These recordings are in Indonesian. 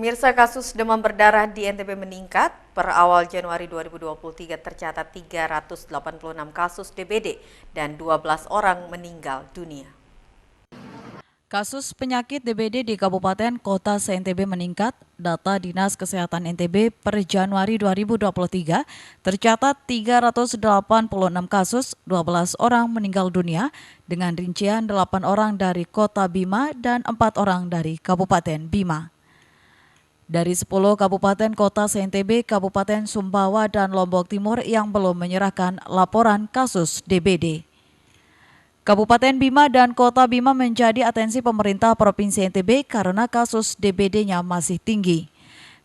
Pemirsa, kasus demam berdarah di NTB meningkat. Per awal Januari 2023 tercatat 386 kasus DBD dan 12 orang meninggal dunia. Kasus penyakit DBD di Kabupaten Kota se-NTB meningkat. Data Dinas Kesehatan NTB per Januari 2023 tercatat 386 kasus, 12 orang meninggal dunia dengan rincian 8 orang dari Kota Bima dan 4 orang dari Kabupaten Bima. Dari 10 kabupaten kota se-NTB, Kabupaten Sumbawa dan Lombok Timur yang belum menyerahkan laporan kasus DBD. Kabupaten Bima dan Kota Bima menjadi atensi pemerintah Provinsi NTB karena kasus DBD-nya masih tinggi.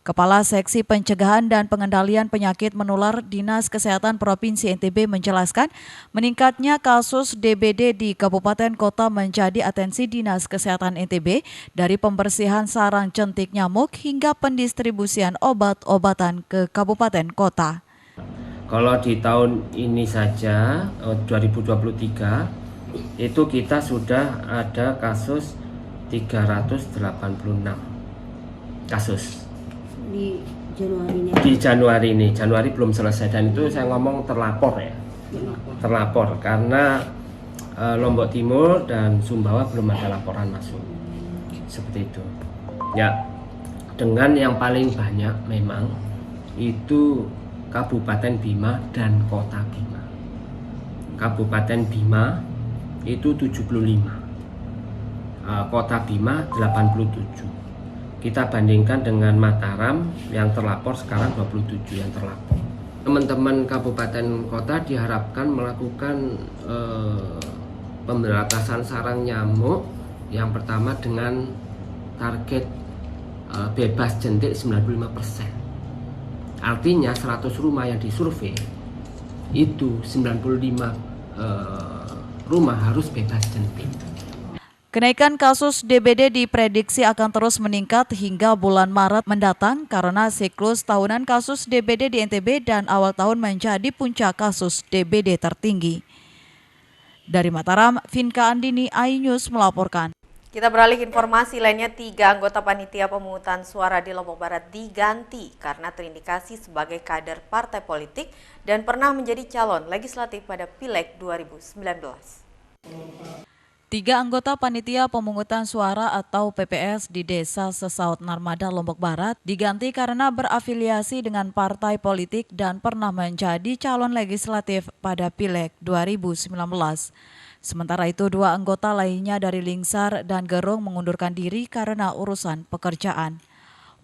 Kepala Seksi Pencegahan dan Pengendalian Penyakit Menular Dinas Kesehatan Provinsi NTB menjelaskan meningkatnya kasus DBD di kabupaten kota menjadi atensi Dinas Kesehatan NTB dari pembersihan sarang jentik nyamuk hingga pendistribusian obat-obatan ke kabupaten kota. Kalau di tahun ini saja 2023 itu kita sudah ada kasus 386 kasus. Di Januari ini belum selesai, dan itu saya ngomong terlapor ya, terlapor karena Lombok Timur dan Sumbawa belum ada laporan masuk, seperti itu ya. Dengan yang paling banyak memang itu Kabupaten Bima dan Kota Bima. Kabupaten Bima itu 75, Kota Bima 87. Kita bandingkan dengan Mataram yang terlapor sekarang 27 yang terlapor. Teman-teman kabupaten kota diharapkan melakukan pemberantasan sarang nyamuk yang pertama dengan target bebas jentik 95%. Artinya 100 rumah yang disurvei itu 95 rumah harus bebas jentik. Kenaikan kasus DBD diprediksi akan terus meningkat hingga bulan Maret mendatang karena siklus tahunan kasus DBD di NTB dan awal tahun menjadi puncak kasus DBD tertinggi. Dari Mataram, Vinka Andini, iNews melaporkan. Kita beralih informasi lainnya, 3 anggota panitia pemungutan suara di Lombok Barat diganti karena terindikasi sebagai kader partai politik dan pernah menjadi calon legislatif pada Pileg 2019. 3 anggota panitia pemungutan suara atau PPS di Desa Sesaut Narmada, Lombok Barat diganti karena berafiliasi dengan partai politik dan pernah menjadi calon legislatif pada Pileg 2019. Sementara itu 2 anggota lainnya dari Lingsar dan Gerung mengundurkan diri karena urusan pekerjaan.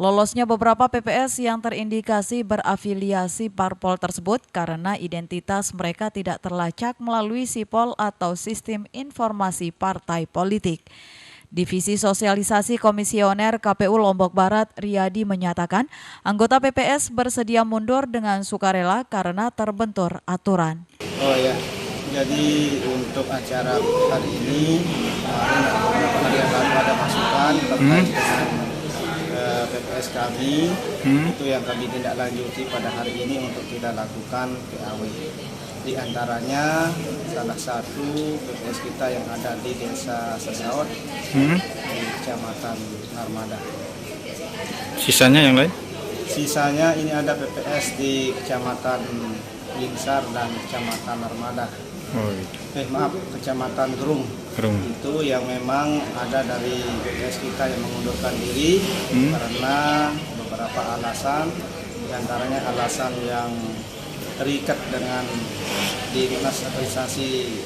Lolosnya beberapa PPS yang terindikasi berafiliasi parpol tersebut karena identitas mereka tidak terlacak melalui sipol atau sistem informasi partai politik. Divisi Sosialisasi Komisioner KPU Lombok Barat, Riyadi, menyatakan anggota PPS bersedia mundur dengan sukarela karena terbentur aturan. Oh ya, jadi untuk acara hari ini kemarin ada masukan terkait dengan PPS kami, itu yang kami tindak lanjuti pada hari ini untuk kita lakukan PAW. Di antaranya salah satu PPS kita yang ada di Desa Sesaut di Kecamatan Narmada. Sisanya yang lain? Sisanya ini ada PPS di Kecamatan Lingsar dan Kecamatan Narmada. Kecamatan Gerung. Itu yang memang ada dari PPS kita yang mengundurkan diri karena beberapa alasan, diantaranya alasan yang terikat dengan dinas administrasi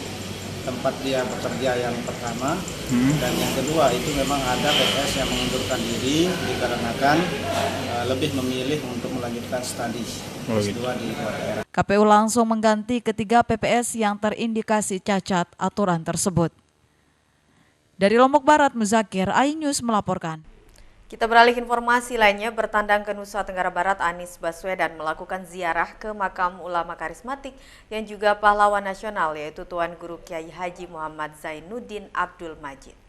tempat dia bekerja yang pertama, dan yang kedua itu memang ada PPS yang mengundurkan diri dikarenakan lebih memilih untuk melanjutkan studi S2 di luar daerah. KPU langsung mengganti ketiga PPS yang terindikasi cacat aturan tersebut. Dari Lombok Barat, Muzakir, iNews melaporkan. Kita beralih informasi lainnya, bertandang ke Nusa Tenggara Barat, Anies Baswedan melakukan ziarah ke makam ulama karismatik yang juga pahlawan nasional, yaitu Tuan Guru Kiai Haji Muhammad Zainuddin Abdul Majid.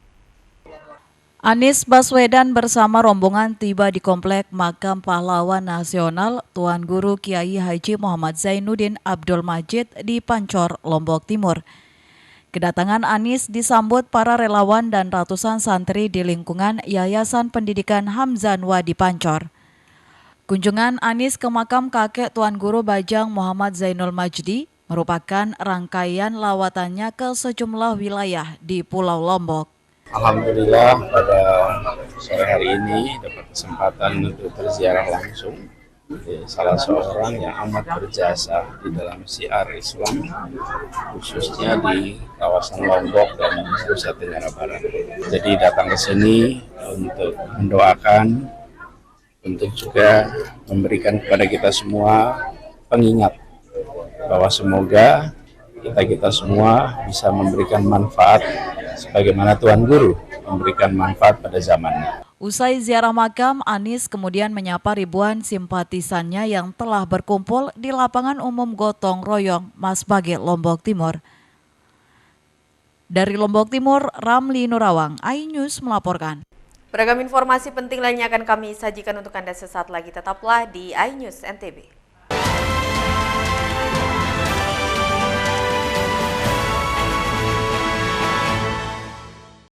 Anies Baswedan bersama rombongan tiba di komplek makam pahlawan nasional Tuan Guru Kiai Haji Muhammad Zainuddin Abdul Majid di Pancor, Lombok Timur. Kedatangan Anies disambut para relawan dan ratusan santri di lingkungan Yayasan Pendidikan Hamzanwa di Pancor. Kunjungan Anies ke makam kakek Tuan Guru Bajang Muhammad Zainul Majdi merupakan rangkaian lawatannya ke sejumlah wilayah di Pulau Lombok. Alhamdulillah pada sore hari ini dapat kesempatan untuk berziarah langsung salah seorang yang amat berjasa di dalam syiar Islam, khususnya di kawasan Lombok dan Nusa Tenggara Barat. Jadi datang ke sini untuk mendoakan, untuk juga memberikan kepada kita semua pengingat bahwa semoga kita semua bisa memberikan manfaat sebagaimana Tuan Guru memberikan manfaat pada zamannya. Usai ziarah makam, Anies kemudian menyapa ribuan simpatisannya yang telah berkumpul di lapangan umum Gotong Royong, Masbage, Lombok Timur. Dari Lombok Timur, Ramli Nurawang, iNews melaporkan. Beragam informasi penting lainnya akan kami sajikan untuk Anda sesaat lagi. Tetaplah di iNews NTB.